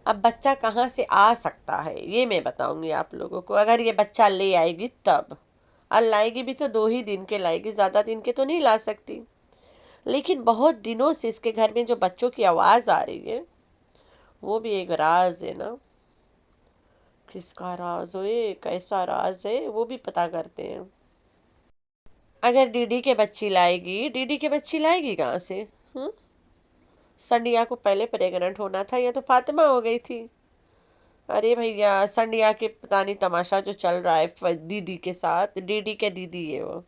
اب بچہ کہاں سے آ سکتا ہے یہ میں بتاؤں گی آپ لوگوں کو، اگر یہ بچہ لے آئے گی تب، اور لائے گی بھی تو 2 ہی دن کے لائے گی، زیادہ دن کے تو نہیں لا سکتی۔ لیکن بہت دنوں سے اس کے گھر میں جو بچوں کی آواز آ رہی ہے وہ بھی ایک راز ہے نا۔ کس کا راز ہے، کیسا راز ہے، وہ بھی پتہ کرتے ہیں۔ اگر ڈی ڈی کے بچی لائے گی، ڈی ڈی کے بچی لائے گی کہاں سے؟ ہوں؟ سنڈیا کو پہلے پریگننٹ ہونا تھا، یا تو فاطمہ ہو گئی تھی۔ ارے بھیا سنڈیا کے پتہ نہیں تماشا جو چل رہا ہے دیدی کے ساتھ، ڈی ڈی کے دیدی ہے وہ۔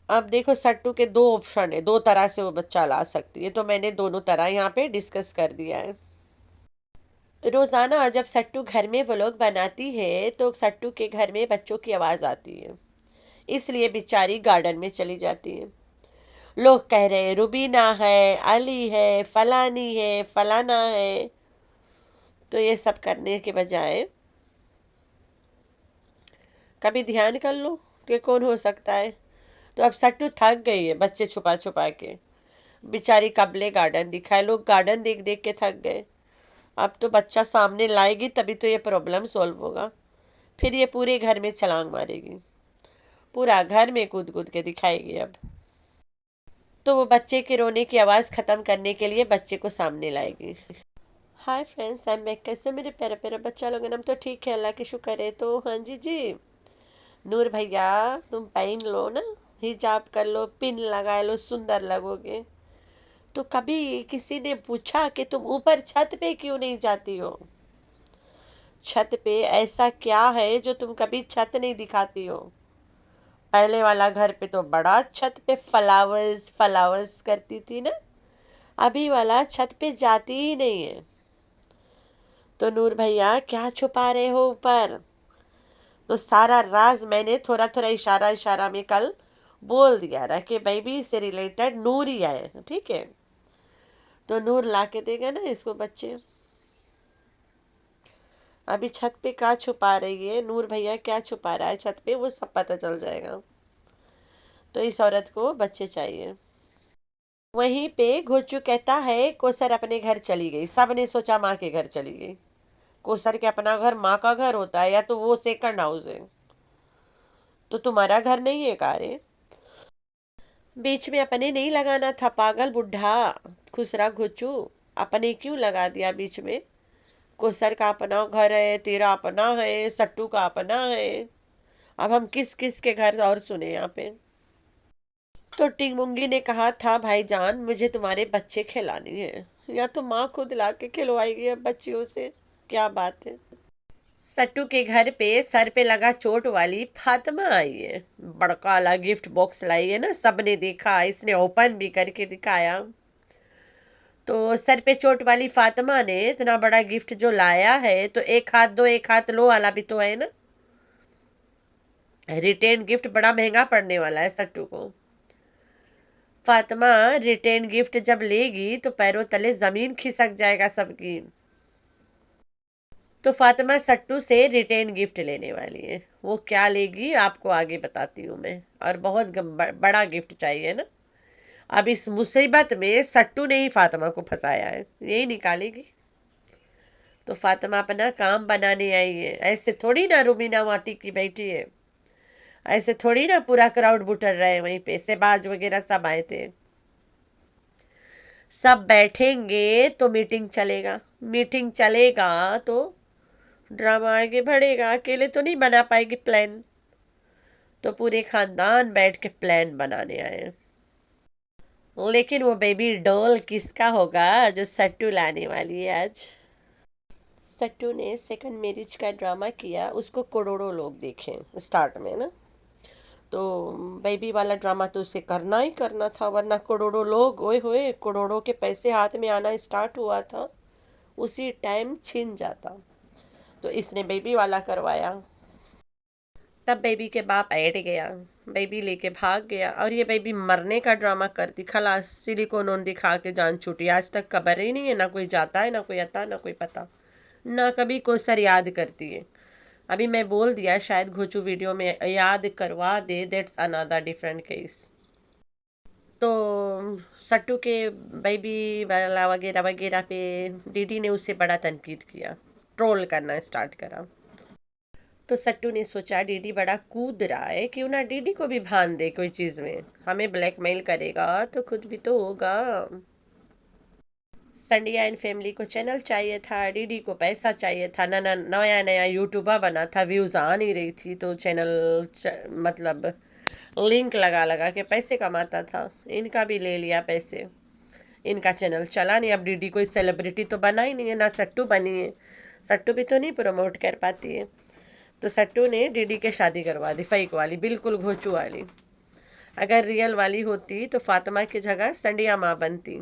اب دیکھو سٹو کے 2 آپشن ہے، 2 طرح سے وہ بچہ لا سکتی ہے، تو میں نے دونوں طرح یہاں پہ ڈسکس کر دیا ہے۔ روزانہ جب سٹو گھر میں ولاگ بناتی ہے تو سٹو کے گھر میں بچوں کی آواز آتی ہے، اس لیے بیچاری گارڈن میں چلی جاتی ہے۔ لوگ کہہ رہے ہیں روبینہ ہے، علی ہے، فلانی ہے، فلانا ہے، تو یہ سب کرنے کے بجائے کبھی دھیان کر لو کہ کون ہو سکتا ہے۔ تو اب سٹو تھک گئی ہے بچے چھپا چھپا کے، بیچاری قبلے گارڈن دکھائے، لوگ گارڈن دیکھ دیکھ کے تھک گئے۔ اب تو بچہ سامنے لائے گی تبھی تو یہ پرابلم سولو ہوگا، پھر یہ پورے گھر میں چھلانگ مارے گی، پورا گھر میں کود کود کے دکھائے گی اب۔ تو وہ بچے کے رونے کی آواز ختم کرنے کے لیے بچے کو سامنے لائے گی۔ ہائے فرینڈس، آئی میک، کیسے میرے پیارا پیارا بچہ لوگ، ہم تو ٹھیک ہے، اللہ کی شکر ہے۔ تو ہاں جی نور بھیا تم پہن لو نا، حجاب کر لو، پن لگا لو، سندر لگو گے۔ تو کبھی کسی نے پوچھا کہ تم اوپر چھت پہ کیوں نہیں جاتی ہو؟ چھت پہ ایسا کیا ہے جو تم کبھی چھت نہیں دکھاتی ہو؟ پہلے والا گھر پہ تو بڑا چھت پہ فلاورز فلاورز کرتی تھی نا، ابھی والا چھت پہ جاتی ہی نہیں ہے۔ تو نور بھیا کیا چھپا رہے ہو اوپر؟ تو سارا راز میں نے تھوڑا تھوڑا اشارہ اشارہ میں کل بول دیا رہا کہ بیبی سے ریلیٹڈ نور ہی آئے، ٹھیک ہے؟ تو نور لا کے دے گا نا اس کو بچے۔ ابھی چھت پہ کیا چھپا رہی ہے نور بھیا، کیا چھپا رہا ہے چھت پہ، وہ سب پتہ چل جائے گا۔ تو اس عورت کو بچے چاہیے۔ وہیں پہ گھوچو کہتا ہے کوثر اپنے گھر چلی گئی، سب نے سوچا ماں کے گھر چلی گئی۔ کوثر کے اپنا گھر ماں کا گھر ہوتا ہے، یا تو وہ سیکنڈ ہاؤس ہے، تو تمہارا گھر نہیں ہے کارے؟ بیچ میں اپنے نہیں لگانا تھا پاگل بڈھا خسرا گھچو، اپنے کیوں لگا دیا بیچ میں؟ کوثر کا اپنا گھر ہے، تیرا اپنا ہے، سٹو کا اپنا ہے، اب ہم کس کس کے گھر اور سنے یہاں پہ؟ تو ٹنگ مونگی نے کہا تھا بھائی جان مجھے تمہارے بچے کھلانے ہیں، یا تو ماں خود لا کے کھلوائے گی اب بچیوں سے، کیا بات ہے؟ سٹو کے گھر پہ سر پہ لگا چوٹ والی فاطمہ آئی ہے، بڑکا والا گفٹ باکس لائی ہے نا، سب نے دیکھا، اس نے اوپن بھی کر کے دکھایا۔ تو سر پہ چوٹ والی فاطمہ نے اتنا بڑا گفٹ جو لایا ہے، تو ایک ہاتھ دو ایک ہاتھ لو والا بھی تو ہے نا۔ ریٹین گفٹ بڑا مہنگا پڑنے والا ہے سٹو کو۔ فاطمہ ریٹین گفٹ جب لے گی تو پیروں تلے زمین کھسک جائے گا سب کی۔ تو فاطمہ سٹو سے ریٹین گفٹ لینے والی ہے، وہ کیا لے گی آپ کو آگے بتاتی ہوں میں، اور بہت بڑا گفٹ چاہیے نا۔ اب اس مصیبت میں سٹو نے ہی فاطمہ کو پھنسایا ہے، یہی نکالے گی۔ تو فاطمہ اپنا کام بنانے آئی ہے، ایسے تھوڑی نا روبینہ ماٹی کی بیٹی ہے، ایسے تھوڑی نا پورا کراؤڈ بٹر رہے وہیں پہ سے باز وغیرہ سب آئے تھے۔ سب بیٹھیں گے تو میٹنگ چلے گا، میٹنگ چلے گا تو ڈرامہ آگے بڑھے گا، اکیلے تو نہیں بنا پائے گی پلان۔ تو پورے خاندان بیٹھ کے پلان بنانے آئے، لیکن وہ بیبی ڈول کس کا ہوگا جو سٹو لانے والی ہے آج؟ سٹو نے سیکنڈ میرج کا ڈرامہ کیا، اس کو کروڑوں لوگ دیکھیں اسٹارٹ میں نا، تو بیبی والا ڈرامہ تو اسے کرنا ہی کرنا تھا، ورنہ کروڑوں لوگ اوئے ہوئے کروڑوں کے پیسے ہاتھ میں آنا اسٹارٹ ہوا تھا، اسی ٹائم چھن جاتا، تو اس نے بیبی والا کروایا۔ تب بیبی کے باپ ایڈ گیا، بیبی لے کے بھاگ گیا، اور یہ بیبی مرنے کا ڈرامہ کرتی، خلاص سلیکون دکھا کے جان چھوٹی، آج تک خبر ہی نہیں ہے، نہ کوئی جاتا ہے نہ کوئی آتا نہ کوئی پتا، نہ کبھی کوثر یاد کرتی ہے۔ ابھی میں بول دیا شاید گھوچو ویڈیو میں یاد کروا دے، دیٹس another different case۔ तो सट्टू के बेबी वाला वगैरह वगैरह पे डीडी ने उससे बड़ा तनकीद किया, ट्रोल करना स्टार्ट करा। तो सट्टू ने सोचा डीडी बड़ा कूद रहा है, क्यों ना डीडी को भी भान दे कोई चीज़ में, हमें ब्लैकमेल करेगा तो खुद भी तो होगा। संडिया एंड फैमिली को चैनल चाहिए था, डीडी को पैसा चाहिए था, नया नया यूट्यूबर बना था, व्यूज़ आ नहीं रही थी, तो चैनल मतलब लिंक लगा लगा के पैसे कमाता था। इनका भी ले लिया पैसे, इनका चैनल चला नहीं। अब डीडी कोई सेलिब्रिटी तो बना ही नहीं है, ना सट्टू बनी है, सट्टू भी तो नहीं प्रमोट कर पाती है। तो सट्टू ने डीडी के शादी करवा दी, फेक वाली, बिल्कुल घोचू वाली। अगर रियल वाली होती तो फातिमा की जगह संडिया माँ बनती।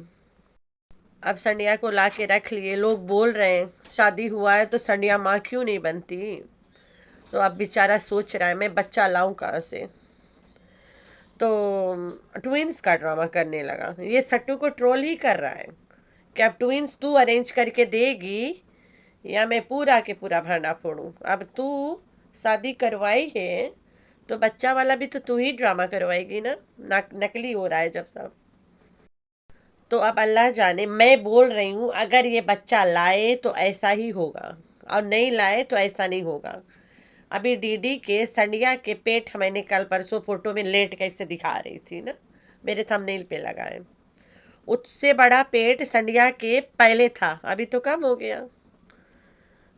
अब संडिया को ला के रख लिए, लोग बोल रहे हैं शादी हुआ है तो संडिया माँ क्यों नहीं बनती। तो अब बेचारा सोच रहा है मैं बच्चा लाऊं कहाँ से। तो ट्विंस का ड्रामा करने लगा। ये सट्टू को ट्रोल ही कर रहा है कि अब ट्विंस तू अरेंज करके देगी या मैं पूरा के पूरा भांडा फोड़ूं। अब तू शादी करवाई है तो बच्चा वाला भी तो तू ही ड्रामा करवाएगी ना, नकली हो रहा है जब सब। तो अब अल्लाह जाने, मैं बोल रही हूँ अगर ये बच्चा लाए तो ऐसा ही होगा और नहीं लाए तो ऐसा नहीं होगा। अभी डीडी के संडिया के पेट मैंने कल परसों फोटो में लेट कैसे दिखा रही थी ना, मेरे थंबनेल पे लगाए, उससे बड़ा पेट संडिया के पहले था, अभी तो कम हो गया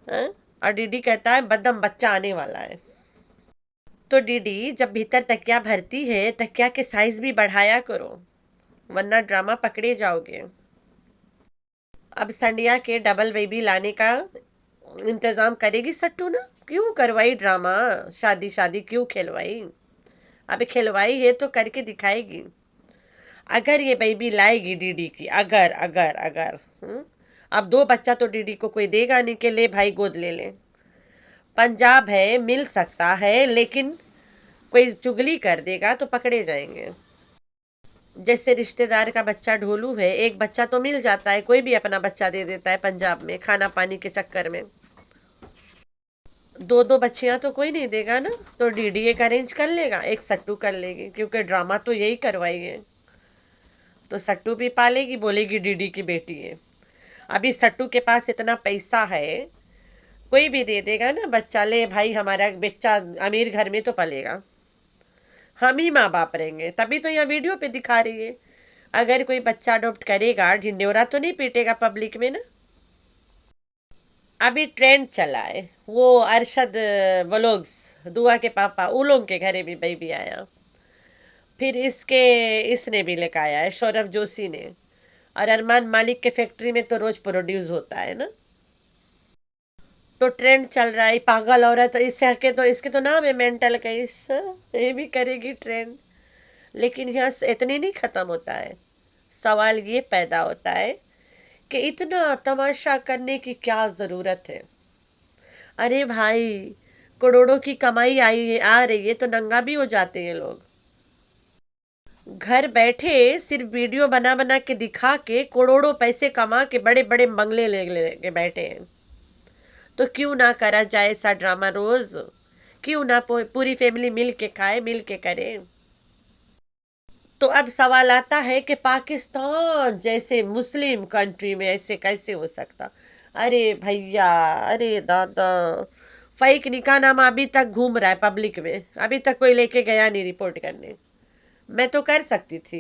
है? और डीडी कहता है बदम बच्चा आने वाला है। तो डीडी जब भीतर तकिया भरती है, तकिया के साइज भी बढ़ाया करो वरना ड्रामा पकड़े जाओगे। अब संडिया के डबल बेबी लाने का इंतजाम करेगी सट्टू ना, क्यों करवाई ड्रामा, शादी शादी क्यों खिलवाई। अभी खिलवाई है तो करके दिखाएगी। अगर ये बेबी लाएगी डीडी की, अगर अगर अगर अब 2 बच्चा तो डीडी को कोई देगा नहीं कि ले भाई गोद ले ले। पंजाब है, मिल सकता है, लेकिन कोई चुगली कर देगा तो पकड़े जाएंगे। जैसे रिश्तेदार का बच्चा ढोलू है, एक बच्चा तो मिल जाता है, कोई भी अपना बच्चा दे देता है पंजाब में खाना पानी के चक्कर में। 2 बच्चियां तो कोई नहीं देगा ना, तो डीडी एक अरेंज कर लेगा, एक सट्टू कर लेगी, क्योंकि ड्रामा तो यही करवाई है। तो सट्टू भी पालेगी, बोलेगी डीडी की बेटी है। अभी सट्टू के पास इतना पैसा है, कोई भी दे देगा ना बच्चा, ले भाई हमारा बच्चा अमीर घर में तो पलेगा, हम ही माँ बाप रहेंगे। तभी तो यहाँ वीडियो पे दिखा रही है। अगर कोई बच्चा अडॉप्ट करेगा, ढिंडोरा तो नहीं पीटेगा पब्लिक में ना। अभी ट्रेंड चला है वो अरशद व्लॉग्स, दुआ के पापा उलोंग के घरे भी बेबी आया, फिर इसने भी लेकर आया है सौरभ जोशी ने, और अरमान मालिक के फैक्ट्री में तो रोज प्रोड्यूस होता है ना। तो ट्रेंड चल रहा है पागल औरत, इसके तो नाम है मेंटल केस, ये भी करेगी ट्रेंड। लेकिन यहाँ इतनी नहीं खत्म होता है, सवाल ये पैदा होता है कि इतना तमाशा करने की क्या ज़रूरत है। अरे भाई करोड़ों की कमाई आ रही है तो नंगा भी हो जाते हैं लोग। घर बैठे सिर्फ वीडियो बना बना के दिखा के करोड़ों पैसे कमा के बड़े बड़े बंगले ले के बैठे हैं। तो क्यों ना करा जाए ऐसा ड्रामा रोज, क्यों ना पूरी फैमिली मिल के खाए, मिल के करे। तो अब सवाल आता है कि पाकिस्तान जैसे मुस्लिम कंट्री में ऐसे कैसे हो सकता। अरे भैया, अरे दादा, फेक निकाह नामा अभी तक घूम रहा है पब्लिक में, अभी तक कोई लेके गया नहीं रिपोर्ट करने। मैं तो कर सकती थी,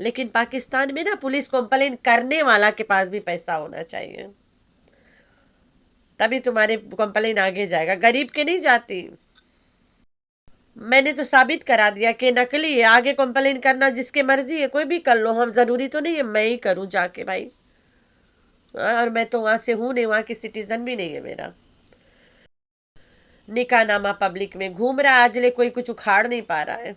लेकिन पाकिस्तान में ना पुलिस कंप्लेन करने वाला के पास भी पैसा होना चाहिए, तभी तुम्हारे कंप्लेन आगे जाएगा, गरीब के नहीं जाती। मैंने तो साबित करा दिया कि नकली है, आगे कंप्लेन करना जिसके मर्जी है, कोई भी कर लो, हम जरूरी तो नहीं है मैं ही करूं जाके भाई। और मैं तो वहां से हूं नहीं, वहां की सिटीजन भी नहीं है मेरा। निकाह नामा पब्लिक में घूम रहा, आज ले कोई कुछ उखाड़ नहीं पा रहा है।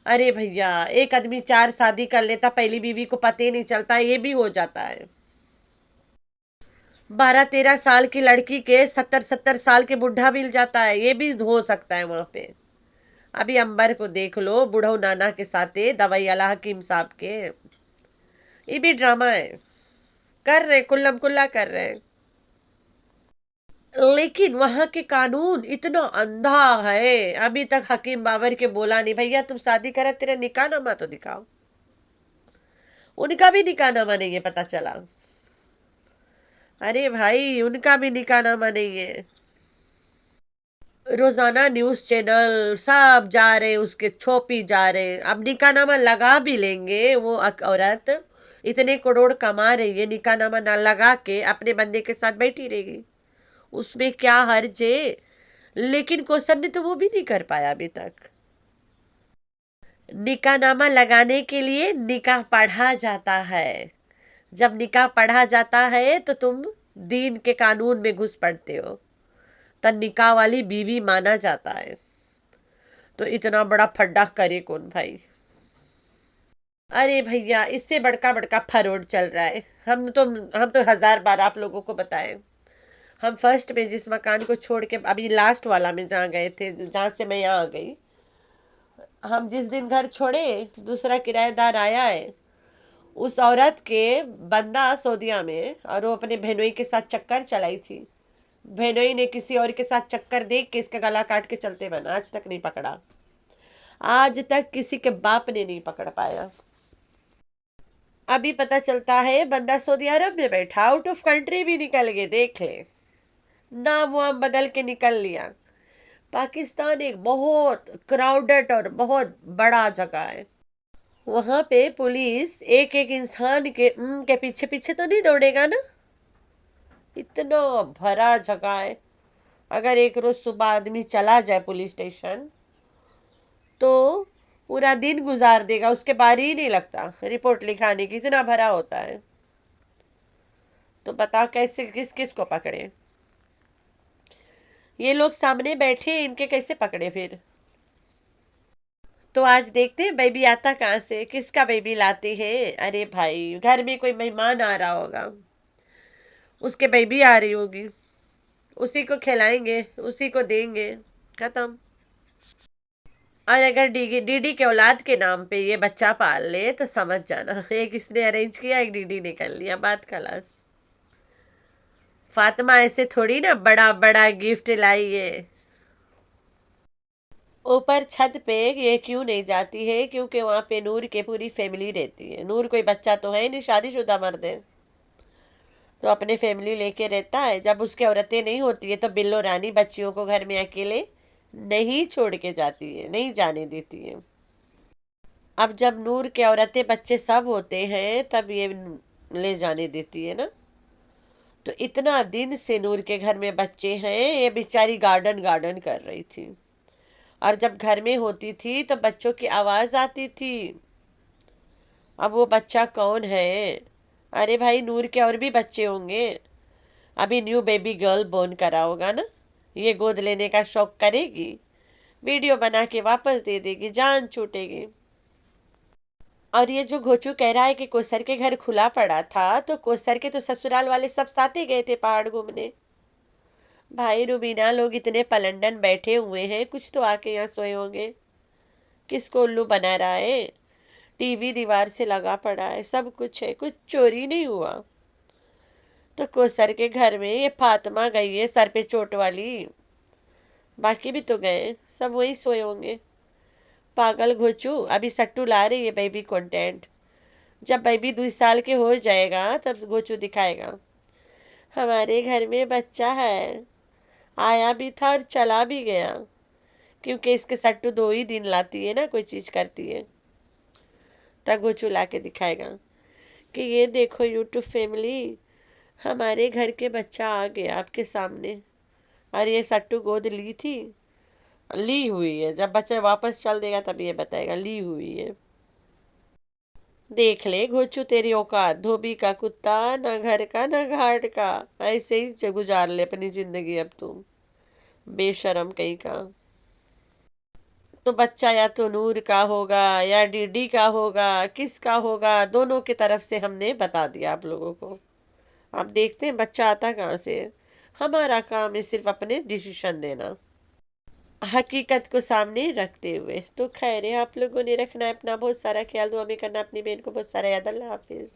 अरे भैया, एक आदमी 4 शादी कर लेता, पहली बीवी को पता ही नहीं चलता, ये भी हो जाता है। 12-13 साल की लड़की के 70-70 साल के बुढ़ा मिल जाता है, ये भी हो सकता है वहां पे। अभी अंबर को देख लो, बुढ़ऊ नाना के साथ दवाई अला हकीम साहब के, ये भी ड्रामा है, कर रहे कुल्लम कुल्ला कर रहे। लेकिन वहां के कानून इतना अंधा है, अभी तक हकीम बाबर के बोला नहीं भैया तुम शादी करा, तेरा निकाह नामा तो दिखाओ। उनका भी निकाहनामा नहीं है, पता चला। अरे भाई, उनका भी निकाहनामा नहीं है। रोजाना न्यूज चैनल सब जा रहे हैं, उसके छोपी जा रहे हैं। अब निकाहनामा लगा भी लेंगे, वो औरत इतने करोड़ कमा रही है, निकाहनामा ना लगा के अपने बंदे के साथ बैठी रहेगी, उसमें क्या हर्ज है? लेकिन क्वेश्चन ने तो वो भी नहीं कर पाया अभी तक। निकाहनामा लगाने के लिए निकाह पढ़ा जाता है। जब निकाह पढ़ा जाता है तो तुम दीन के कानून में घुस पड़ते हो, तब निकाह वाली बीवी माना जाता है। तो इतना बड़ा फड्डा करे कौन भाई? अरे भैया, इससे बड़का बड़का फरोड चल रहा है। हम तो 1000 बार आप लोगों को बताएं। हम फर्स्ट में जिस मकान को छोड़ के अभी लास्ट वाला में जहाँ गए थे, जहाँ से मैं यहाँ आ गई, हम जिस दिन घर छोड़े दूसरा किराएदार आया है। उस औरत के बंदा सऊदीया में, और वो अपने बहनोई के साथ चक्कर चलाई थी। बहनोई ने किसी और के साथ चक्कर देख के इसका गला काट के चलते बना, आज तक नहीं पकड़ा। आज तक किसी के बाप ने नहीं पकड़ पाया। अभी पता चलता है बंदा सऊदी अरब में बैठा, आउट ऑफ कंट्री भी निकल गए। देख ले, नाम वाम बदल के निकल लिया। पाकिस्तान एक बहुत क्राउडेड और बहुत बड़ा जगह है। वहां पे पुलिस एक एक इंसान के पीछे पीछे तो नहीं दौड़ेगा ना। इतना भरा जगह है। अगर एक रोज सुबह आदमी चला जाए पुलिस स्टेशन तो पूरा दिन गुजार देगा, उसके बारी ही नहीं लगता रिपोर्ट लिखाने की, इतना भरा होता है। तो बता कैसे किस किस को पकड़े? ये लोग सामने बैठे, इनके कैसे पकड़े फिर? तो आज देखते हैं बेबी आता कहाँ से, किसका बेबी लाते हैं। अरे भाई, घर में कोई मेहमान आ रहा होगा, उसके बेबी आ रही होगी, उसी को खिलाएंगे, उसी को देंगे, खत्म। और अगर डीडी के औलाद के नाम पे ये बच्चा पाल ले तो समझ जाना, एक इसने अरेंज किया, एक डीडी ने कर लिया, बात खलास। फातिमा ऐसे थोड़ी ना बड़ा बड़ा गिफ्ट लाई है। ऊपर छत पे ये क्यों नहीं जाती है? क्योंकि वहां पे नूर के पूरी फैमिली रहती है। नूर कोई बच्चा तो है नहीं, शादीशुदा मर्द है, तो अपने फैमिली लेके रहता है। जब उसके औरतें नहीं होती है तो बिल्लो रानी बच्चियों को घर में अकेले नहीं छोड़ के जाती है, नहीं जाने देती है। अब जब नूर के औरतें बच्चे सब होते हैं तब ये ले जाने देती है ना। तो इतना दिन से नूर के घर में बच्चे हैं, ये बेचारी गार्डन गार्डन कर रही थी। और जब घर में होती थी तो बच्चों की आवाज़ आती थी। अब वो बच्चा कौन है? अरे भाई, नूर के और भी बच्चे होंगे। अभी न्यू बेबी गर्ल बोर्न करा होगा ना, ये गोद लेने का शौक करेगी, वीडियो बना के वापस दे देगी, जान छूटेगी। और ये जो घोचू कह रहा है कि कोसर के घर खुला पड़ा था, तो कोसर के तो ससुराल वाले सब साथ ही गए थे पहाड़ घूमने। भाई रुबीना, लोग इतने पलंडन बैठे हुए हैं, कुछ तो आके यहाँ सोए होंगे। किसको उल्लू बना रहा है? टीवी दीवार से लगा पड़ा है, सब कुछ है, कुछ चोरी नहीं हुआ। तो कोसर के घर में ये फातिमा गई है सर पे चोट वाली, बाकी भी तो गए, सब वहीं सोए होंगे। पागल घोचू, अभी सट्टू ला रही है बेबी कंटेंट। जब बेबी 2 साल के हो जाएगा तब घोचू दिखाएगा, हमारे घर में बच्चा है, आया भी था और चला भी गया। क्योंकि इसके सट्टू 2 ही दिन लाती है ना, कोई चीज़ करती है, तब घोचू ला के दिखाएगा कि ये देखो यूट्यूब फैमिली, हमारे घर के बच्चा आ गया आपके सामने। और ये सट्टू गोद ली थी, ली हुई है। जब बच्चा वापस चल देगा तब ये बताएगा ली हुई है। देख ले घोचू, तेरी औकात, धोबी का कुत्ता, ना घर का ना घाट का। ऐसे ही गुजार ले अपनी जिंदगी अब तुम, बेशरम कहीं का। तो बच्चा या तो नूर का होगा या डीडी का होगा, किसका होगा, दोनों की तरफ से हमने बता दिया आप लोगों को। अब देखते हैं बच्चा आता कहाँ से है। हमारा काम है सिर्फ अपने डिसीजन देना, हकीकत को सामने रखते हुए। तो खैर है, आप लोगों ने रखना है अपना बहुत सारा ख्याल, दुआ में करना अपनी बहन को बहुत सारा याद। अल्लाह हाफिज़।